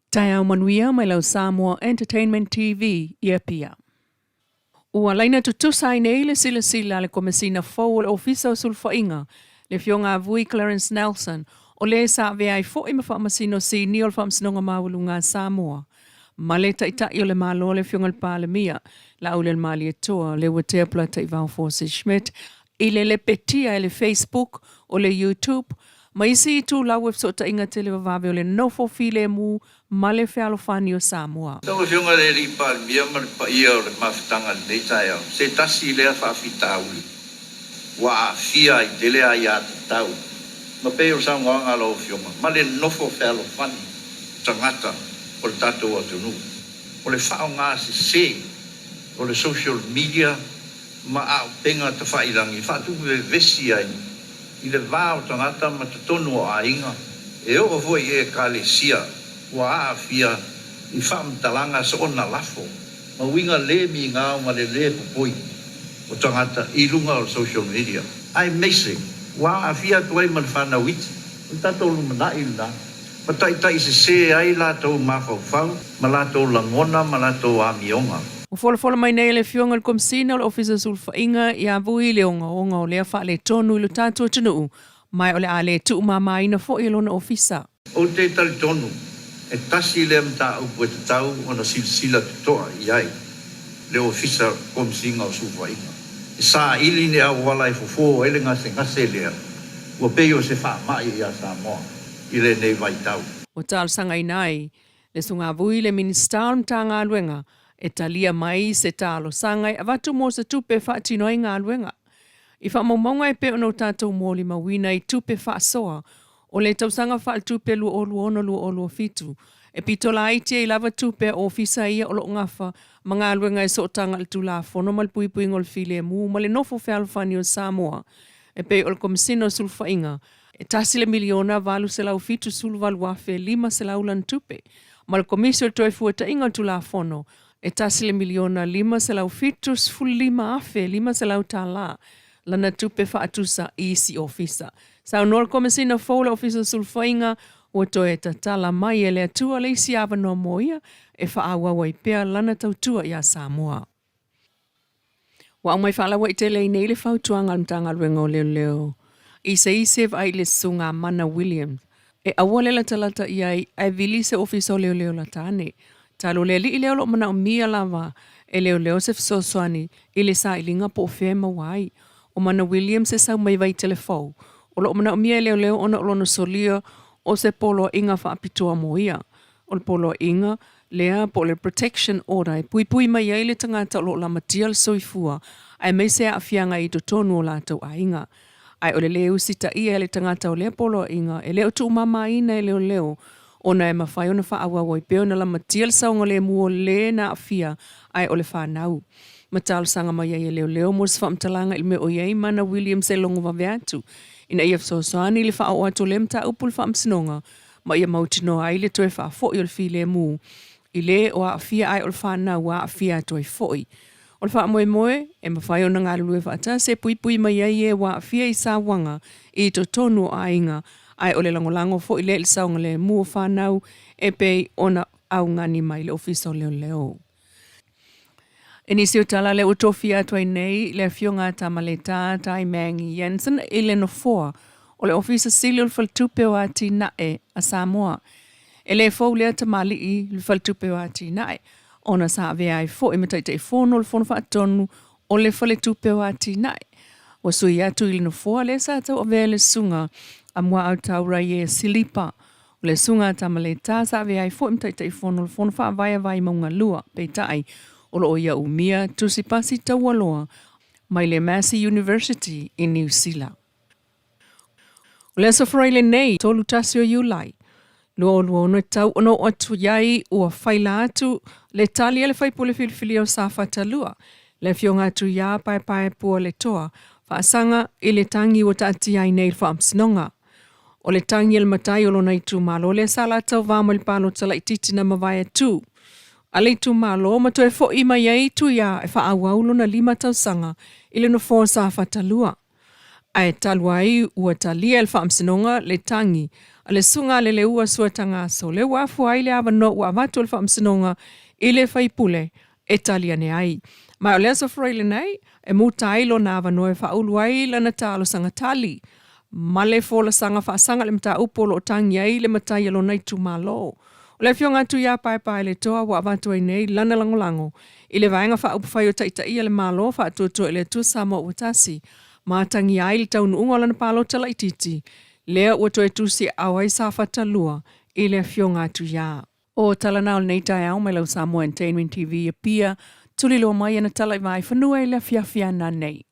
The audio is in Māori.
Taiao manuia mai lau Samoa Entertainment TV ia pia. Ua laina tutusai nei le sila le komesina fau le ofisa o sulfainga le fionga vui Clarence Nelson o le sa veai fo ima whaamasino si ni o whaamasinonga mawalunga Samoa. Male taitai o le malo le fionga le palemia la ule le mali etoa le watea plata i vau Force Schmidt ile le petia e le Facebook o le YouTube ma isi tu la website inga tele vave o le nofo file mu male fealofani o Samoa. Tau fionga le ripa mia ma le paia o le mafutanga nei taia. Se tasi lea whaafita uli. Wa fia i tele a ia tau. Ma pe o sa nganga lo fionga. Ma le nofo fealofani tangata o le tatou o tunu. O le whao ngā se o le social media ma a penga ta whairangi. Whatu vesi ai. I le vāo tangata ma te tonu o a inga. E o voi e ka le sia. Wa a fia I whaamtalanga sa ona lafo. Ma winga le mi ngā ma le pupoi. O tangata I lunga o social media. Ai amazing. Wa a fia tuai man whana witi. O tatou lumana ila. Ma tai se ai la tau mawhau. Ma la tau langona, ma la tau amionga. O fola mai nei le fionga le komsina o le ofisa sulfainga i a vui le onga o lea wha le tonu I le tātua tunu. Mai o le a le tu mamaina fo I lona ofisa. O te tali tonu. E tasi le mta upu e te tau o na sila tutoa I ai. Le ofisa komsinga o sulfainga. E sa ili ne a wala I fofo ele ngase lea. Ua peo se wha mai I a Samoa. I le nei vai tau. O tal sanga inai, le sunga vui le minister mta ngā luenga. E talia mai se talo sangai avatu mo se tupe whaatino I ngā luenga. I whaamaunga e pe ono tātou mōli mawina I tupe whaasoa o le tausanga whaal tupe lu o fitu. E pitola aitia I lava tupe o fisa ia o lo ngafa ma ngā luenga e sootanga le tula fono mal pui ngol file mu ma le nofo whealwhani o Samoa. E pe o le komisino sulfainga. E tasi le miliona valu se lau fitu sulvalu wafe 5 se lau lan tupe. Ma le komisio toi fuata inga tula fono. E tasi le miliona 5 se lau fitus full 5 afe 5 se lau tala lana tupe whaatusa I si ofisa. Sa unor komesina fola ofisa sulfainga o toe tala mai e le atua le isi awa no moia e whaawa wai pea lana tautua I a Samoa. Wa au mai whaalawa I te lei nei le whautuanga mtanga luenga leo. I se isev ai le sunga Mana Williams. E awale la talata I ai vili se ofisa o leo la tane. Talo le li leo lo mana o mia lava e leo se fsoswani I le sa ilinga po fema wai. O Mana Williams se sau mai vai telefou. O lo mana o mia leo ona olono solia o se polo inga whaapitoa moia. O le polo inga lea po le protection order. Pui mai ai le tangata o lo la matial soifua. Ai mai se a fianga I tonu o latou a inga. Ai o le leo sita ia le tangata o le polo inga. E leo tu mama ina e leo. Ona e mawhai ona whaawa wai peo na la matial saunga le mua le na afia ai o le whanau. Matal sanga mai e leo mos whaamtalanga il me o iei Mana Williams e longo waweatu. Ina ia fsosoani le wha o ato le mta upul whaamsinonga ma ia mautino ai le toe wha fo I o le fi le mu. I le o a afia ai o le whanau a afia toe foi. O le wha moe e mawhai ona ngā lulue whaata se pui mai e wa afia I sa wanga I to tonu a inga. Ai o le langolango fo I le saunga le mua whanau e pei ona au ngani mai le ofisa o leo. E nisi o tala le utofia tuai nei le fionga tamaleta tai Mangi Jensen I le no foa o le ofisa sili o le faltupe o ati nae a Samoa. E le fau lea tamali I le faltupe o ati nae. Ona sa avea I fo I mataitei fono le fono whaatonu o le faltupe o ati nae. O sui atu I le no foa le sa tau avea le sunga a mua au taura ye silipa. O le sunga tamaleta sa avea I fo I mataitei fono le fono whaavai maunga lua peitai. O lo ia umia tusipasi tawaloa mai le Massey University in New Zealand. O le safraile nei tolu tasio Julai. Lo ono tau ono atu yai ua whaila atu le tali ele whaipule filifili o safatalua. Le fionga atu ya pai pua le toa whaasanga I le tangi o taati ai nei whaamsinonga. O le tangi ele matai o lo nei tu malo le sala tau vama palo tala ititina mawai atu. Ale tu malo ma to e fo I mai ai tu ya e wha awaulo na 5 tausanga I le no fo sa fatalua. Ai taluai ua talia el whaamsinonga le tangi, a le sunga le ua suatanga so le wafu ai le avano ua avatu el whaamsinonga i le whaipule e talia ne ai. Mai o lea so freile nei, e muta ailo na avano e whaulu ai lana talo sanga tali. Ma le fola sanga whaasanga le mta upolo o tangi ai le matai alo nei tu malo. O le fionga tu ia pai le toa wa avatu ai nei lana langolango. I le vaenga whaupu whai o taita ia le malo whaatuto le tu Samoa utasi. Mātangi ai le taunu unga lana palo tala ititi. Lea ua toe tusi awai sa whatalua i le fionga tu ia. O tala nao nei tai au mai lau Samoa Entertainment TV a pia tuli loa mai ana tala i vai whanua i le fiafia na nei.